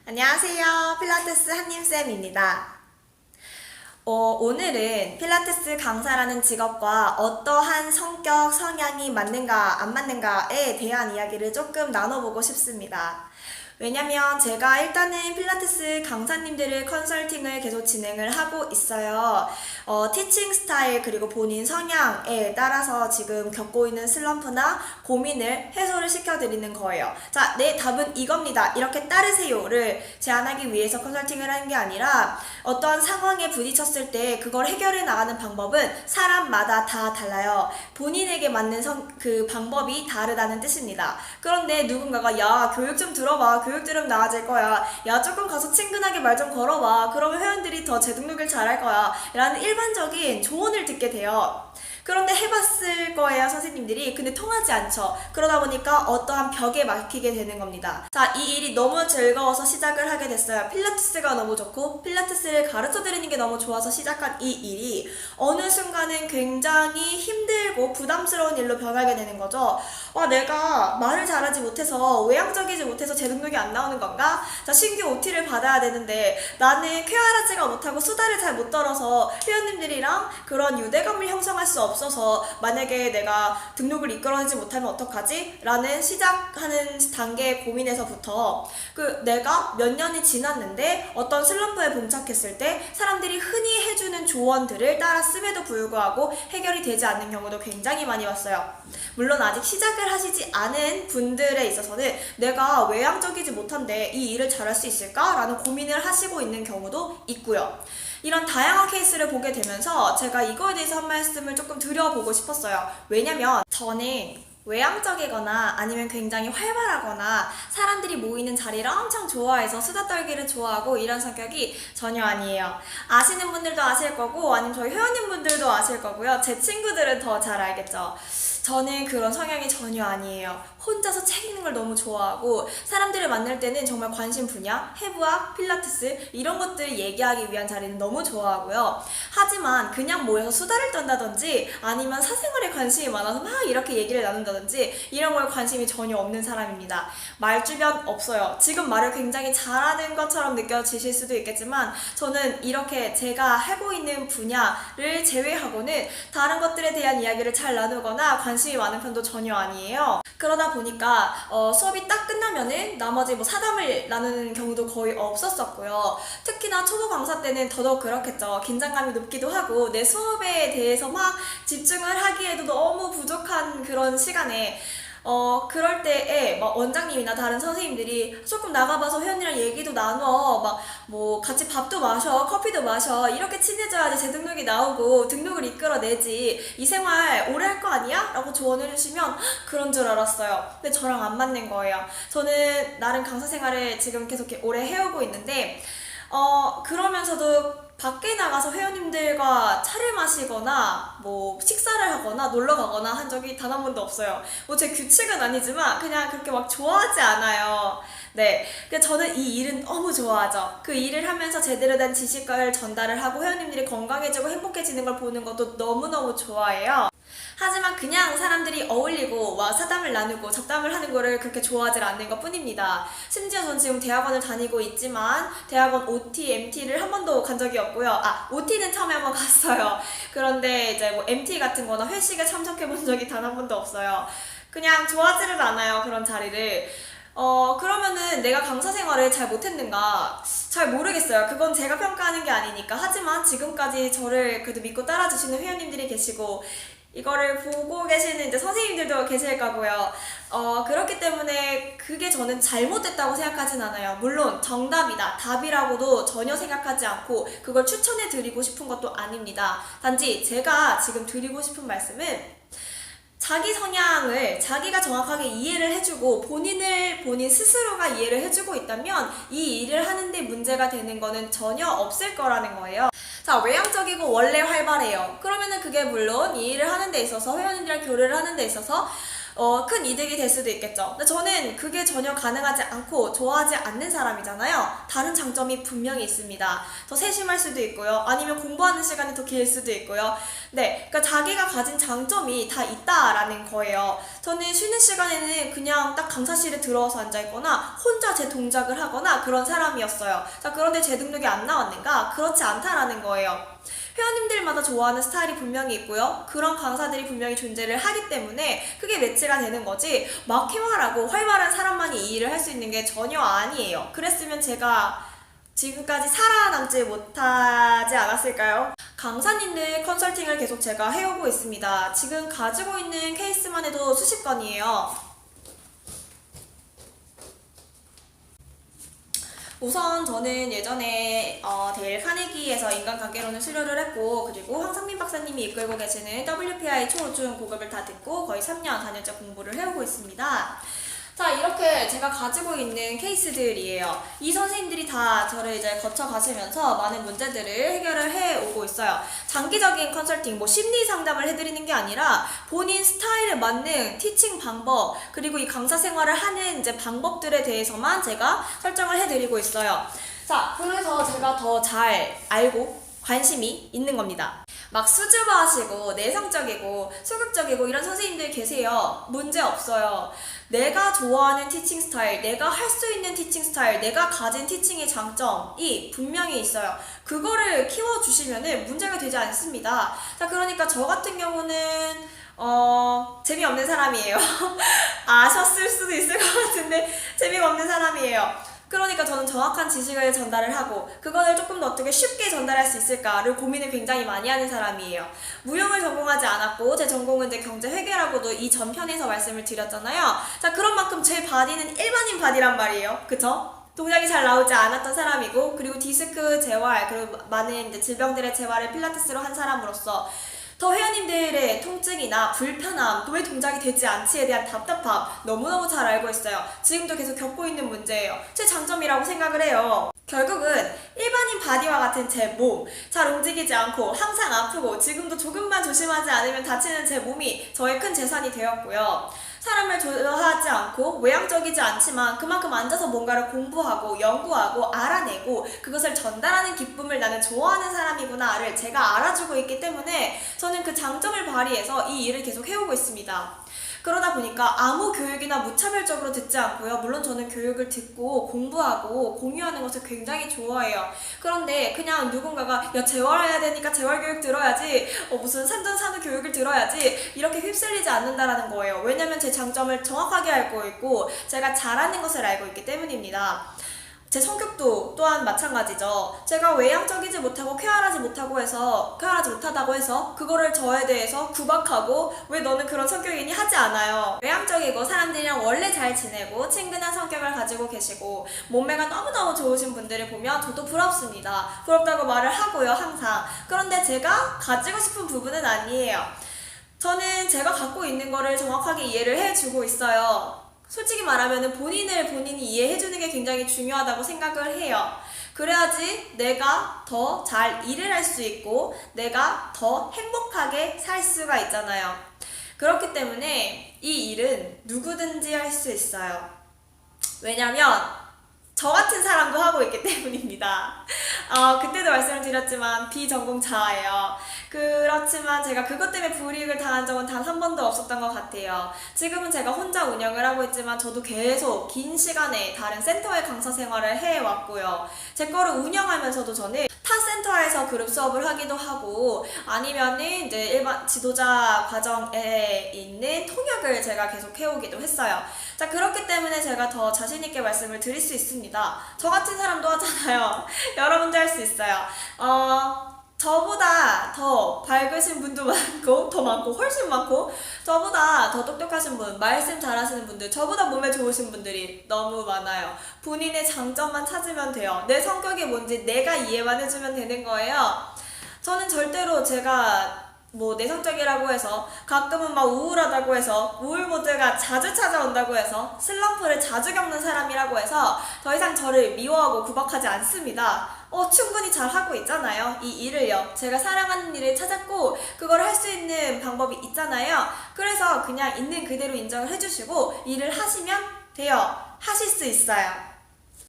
안녕하세요. 필라테스 한님쌤입니다. 오늘은 필라테스 강사라는 직업과 어떠한 성격, 성향이 맞는가, 안 맞는가에 대한 이야기를 조금 나눠보고 싶습니다. 왜냐면 제가 일단은 필라테스 강사님들을 컨설팅을 계속 진행을 하고 있어요. 티칭 스타일 그리고 본인 성향에 따라서 지금 겪고 있는 슬럼프나 고민을 해소를 시켜드리는 거예요. 자, 내 답은 이겁니다. 이렇게 따르세요를 제안하기 위해서 컨설팅을 하는 게 아니라 어떤 상황에 부딪혔을 때 그걸 해결해 나가는 방법은 사람마다 다 달라요. 본인에게 맞는 그 방법이 다르다는 뜻입니다. 그런데 누군가가 야, 교육 좀 들어봐. 교육 들으면 나아질 거야. 야, 조금 가서 친근하게 말 좀 걸어봐. 그러면 회원들이 더 재등록을 잘할 거야. 라는 일반적인 조언을 듣게 돼요. 그런데 해봤을 거예요, 선생님들이. 근데 통하지 않죠. 그러다 보니까 어떠한 벽에 막히게 되는 겁니다. 자, 이 일이 너무 즐거워서 시작을 하게 됐어요. 필라테스가 너무 좋고 필라테스를 가르쳐드리는 게 너무 좋아서 시작한 이 일이 어느 순간은 굉장히 힘들고 부담스러운 일로 변하게 되는 거죠. 와, 내가 말을 잘하지 못해서 외향적이지 못해서 재등록이 안 나오는 건가? 자, 신규 OT를 받아야 되는데 나는 쾌활하지가 못하고 수다를 잘 못 떨어서 회원님들이랑 그런 유대감을 형성할 수 없어서 만약에 내가 등록을 이끌어내지 못하면 어떡하지? 라는 시작하는 단계의 고민에서부터 내가 몇 년이 지났는데 어떤 슬럼프에 봉착했을 때 사람들이 흔히 해주는 조언들을 따라 씀에도 불구하고 해결이 되지 않는 경우도 굉장히 많이 봤어요. 물론 아직 시작을 하시지 않은 분들에 있어서는 내가 외향적이지 못한데 이 일을 잘할 수 있을까? 라는 고민을 하시고 있는 경우도 있고요. 이런 다양한 케이스를 보게 되면서 제가 이거에 대해서 한 말씀을 조금 드려보고 싶었어요. 왜냐면 저는 외향적이거나 아니면 굉장히 활발하거나 사람들이 모이는 자리를 엄청 좋아해서 수다 떨기를 좋아하고 이런 성격이 전혀 아니에요. 아시는 분들도 아실 거고 아니면 저희 회원님분들도 아실 거고요. 제 친구들은 더 잘 알겠죠. 저는 그런 성향이 전혀 아니에요. 혼자서 책 읽는 걸 너무 좋아하고 사람들을 만날 때는 정말 관심 분야, 해부학, 필라테스 이런 것들을 얘기하기 위한 자리는 너무 좋아하고요. 하지만 그냥 모여서 수다를 떤다든지 아니면 사생활에 관심이 많아서 막 이렇게 얘기를 나눈다든지 이런 거에 관심이 전혀 없는 사람입니다. 말주변 없어요. 지금 말을 굉장히 잘하는 것처럼 느껴지실 수도 있겠지만 저는 이렇게 제가 하고 있는 분야를 제외하고는 다른 것들에 대한 이야기를 잘 나누거나 관심이 많은 편도 전혀 아니에요. 그러다 보니까 수업이 딱 끝나면은 나머지 사담을 나누는 경우도 거의 없었었고요. 특히나 초보 강사 때는 더더욱 그렇겠죠. 긴장감이 높기도 하고 내 수업에 대해서 막 집중을 하기에도 너무 부족한 그런 시간에 그럴 때에 원장님이나 다른 선생님들이 조금 나가봐서 회원이랑 얘기도 나눠 같이 밥도 마셔 커피도 마셔 이렇게 친해져야지 재등록이 나오고 등록을 이끌어내지 이 생활 오래 할 거 아니야? 라고 조언을 해주시면 그런 줄 알았어요. 근데 저랑 안 맞는 거예요. 저는 나름 강사 생활을 지금 계속 이렇게 오래 해오고 있는데 그러면서도 밖에 나가서 회원님들과 차를 마시거나 식사를 하거나 놀러 가거나 한 적이 단 한 번도 없어요. 제 규칙은 아니지만 그냥 그렇게 막 좋아하지 않아요. 네, 저는 이 일은 너무 좋아하죠. 그 일을 하면서 제대로 된 지식을 전달을 하고 회원님들이 건강해지고 행복해지는 걸 보는 것도 너무너무 좋아해요. 하지만 그냥 사람들이 어울리고 사담을 나누고 잡담을 하는 거를 그렇게 좋아하지 않는 것 뿐입니다. 심지어 전 지금 대학원을 다니고 있지만 대학원 OT, MT를 한 번도 간 적이 없고요. OT는 처음에 한 번 갔어요. 그런데 이제 MT 같은 거나 회식에 참석해 본 적이 단 한 번도 없어요. 그냥 좋아하지를 않아요, 그런 자리를. 그러면은 내가 강사 생활을 잘 못했는가? 잘 모르겠어요. 그건 제가 평가하는 게 아니니까. 하지만 지금까지 저를 그래도 믿고 따라주시는 회원님들이 계시고 이거를 보고 계시는 이제 선생님들도 계실 거고요. 그렇기 때문에 그게 저는 잘못됐다고 생각하진 않아요. 물론 정답이다, 답이라고도 전혀 생각하지 않고 그걸 추천해 드리고 싶은 것도 아닙니다. 단지 제가 지금 드리고 싶은 말씀은 자기 성향을 자기가 정확하게 이해를 해주고 본인 스스로가 이해를 해주고 있다면 이 일을 하는데 문제가 되는 거는 전혀 없을 거라는 거예요. 자, 외향적이고 원래 활발해요. 그러면은 그게 물론 이 일을 하는 데 있어서 회원님들이랑 교류를 하는 데 있어서 큰 이득이 될 수도 있겠죠. 근데 저는 그게 전혀 가능하지 않고 좋아하지 않는 사람이잖아요. 다른 장점이 분명히 있습니다. 더 세심할 수도 있고요. 아니면 공부하는 시간이 더 길 수도 있고요. 네, 그러니까 자기가 가진 장점이 다 있다라는 거예요. 저는 쉬는 시간에는 그냥 딱 강사실에 들어와서 앉아있거나 혼자 제 동작을 하거나 그런 사람이었어요. 자, 그런데 제 능력이 안 나왔는가? 그렇지 않다라는 거예요. 회원님들마다 좋아하는 스타일이 분명히 있고요. 그런 강사들이 분명히 존재를 하기 때문에 그게 매치가 되는 거지, 막 해맑하고 활발한 사람만이 이 일을 할 수 있는 게 전혀 아니에요. 그랬으면 제가 지금까지 살아남지 못하지 않았을까요? 강사님들 컨설팅을 계속 제가 해오고 있습니다. 지금 가지고 있는 케이스만 해도 수십 건이에요. 우선 저는 예전에 데일 카네기에서 인간관계론을 수료를 했고, 그리고 황상민 박사님이 이끌고 계시는 WPI 초, 중, 고급을 다 듣고 거의 3년 4년째 공부를 해오고 있습니다. 자, 이렇게 제가 가지고 있는 케이스들이에요. 이 선생님들이 다 저를 이제 거쳐가시면서 많은 문제들을 해결을 해오고 있어요. 장기적인 컨설팅, 뭐 심리 상담을 해드리는 게 아니라 본인 스타일에 맞는 티칭 방법, 그리고 이 강사 생활을 하는 이제 방법들에 대해서만 제가 설정을 해드리고 있어요. 자, 그래서 제가 더 잘 알고 관심이 있는 겁니다. 막 수줍어하시고 내성적이고 소극적이고 이런 선생님들 계세요. 문제 없어요. 내가 좋아하는 티칭 스타일, 내가 할 수 있는 티칭 스타일, 내가 가진 티칭의 장점이 분명히 있어요. 그거를 키워주시면은 문제가 되지 않습니다. 자, 그러니까 저 같은 경우는 재미없는 사람이에요. 아셨을 수도 있을 것 같은데 재미가 없는 사람이에요. 그러니까 저는 정확한 지식을 전달을 하고 그거를 조금 더 어떻게 쉽게 전달할 수 있을까를 고민을 굉장히 많이 하는 사람이에요. 무용을 전공하지 않았고 제 전공은 이제 경제회계라고도 이 전편에서 말씀을 드렸잖아요. 자, 그런 만큼 제 바디는 일반인 바디란 말이에요. 그쵸? 동작이 잘 나오지 않았던 사람이고, 그리고 디스크 재활, 그리고 많은 이제 질병들의 재활을 필라테스로 한 사람으로서 더 회원님들의 통증이나 불편함, 또 왜 동작이 되지 않지에 대한 답답함 너무너무 잘 알고 있어요. 지금도 계속 겪고 있는 문제예요. 제 장점이라고 생각을 해요. 결국은 일반인 바디와 같은 제 몸, 잘 움직이지 않고 항상 아프고 지금도 조금만 조심하지 않으면 다치는 제 몸이 저의 큰 재산이 되었고요. 사람을 좋아하지 않고 외향적이지 않지만 그만큼 앉아서 뭔가를 공부하고 연구하고 알아내고 그것을 전달하는 기쁨을 나는 좋아하는 사람이구나를 제가 알아주고 있기 때문에 저는 그 장점을 발휘해서 이 일을 계속 해오고 있습니다. 그러다 보니까 아무 교육이나 무차별적으로 듣지 않고요. 물론 저는 교육을 듣고 공부하고 공유하는 것을 굉장히 좋아해요. 그런데 그냥 누군가가 야, 재활해야 되니까 재활교육 들어야지, 무슨 산전산후 교육을 들어야지, 이렇게 휩쓸리지 않는다라는 거예요. 왜냐면 제 장점을 정확하게 알고 있고 제가 잘하는 것을 알고 있기 때문입니다. 제 성격도 또한 마찬가지죠. 제가 외향적이지 못하고 쾌활하지 못하다고 해서 그거를 저에 대해서 구박하고 왜 너는 그런 성격이니 하지 않아요. 외향적이고 사람들이랑 원래 잘 지내고 친근한 성격을 가지고 계시고 몸매가 너무너무 좋으신 분들을 보면 저도 부럽습니다. 부럽다고 말을 하고요, 항상. 그런데 제가 가지고 싶은 부분은 아니에요. 저는 제가 갖고 있는 거를 정확하게 이해를 해주고 있어요. 솔직히 말하면 본인이 이해해주는 게 굉장히 중요하다고 생각을 해요. 그래야지 내가 더 잘 일을 할 수 있고 내가 더 행복하게 살 수가 있잖아요. 그렇기 때문에 이 일은 누구든지 할 수 있어요. 왜냐면 저 같은 사람도 하고 있기 때문입니다. 그때도 말씀을 드렸지만 비전공자예요. 그렇지만 제가 그것 때문에 불이익을 당한 적은 단 한 번도 없었던 것 같아요. 지금은 제가 혼자 운영을 하고 있지만 저도 계속 긴 시간에 다른 센터의 강사 생활을 해왔고요. 제 거를 운영하면서도 저는 타 센터에서 그룹 수업을 하기도 하고 아니면은 이제 일반 지도자 과정에 있는 통역을 제가 계속 해오기도 했어요. 자, 그렇기 때문에 제가 더 자신있게 말씀을 드릴 수 있습니다. 저 같은 사람도 하잖아요. 여러분도 할 수 있어요. 저보다 더 밝으신 분도 많고, 훨씬 많고, 저보다 더 똑똑하신 분, 말씀 잘하시는 분들, 저보다 몸에 좋으신 분들이 너무 많아요. 본인의 장점만 찾으면 돼요. 내 성격이 뭔지 내가 이해만 해주면 되는 거예요. 저는 절대로 제가 내성적이라고 해서 가끔은 막 우울하다고 해서 우울 모드가 자주 찾아온다고 해서 슬럼프를 자주 겪는 사람이라고 해서 더 이상 저를 미워하고 구박하지 않습니다. 충분히 잘 하고 있잖아요. 이 일을요. 제가 사랑하는 일을 찾았고, 그걸 할 수 있는 방법이 있잖아요. 그래서 그냥 있는 그대로 인정을 해주시고, 일을 하시면 돼요. 하실 수 있어요.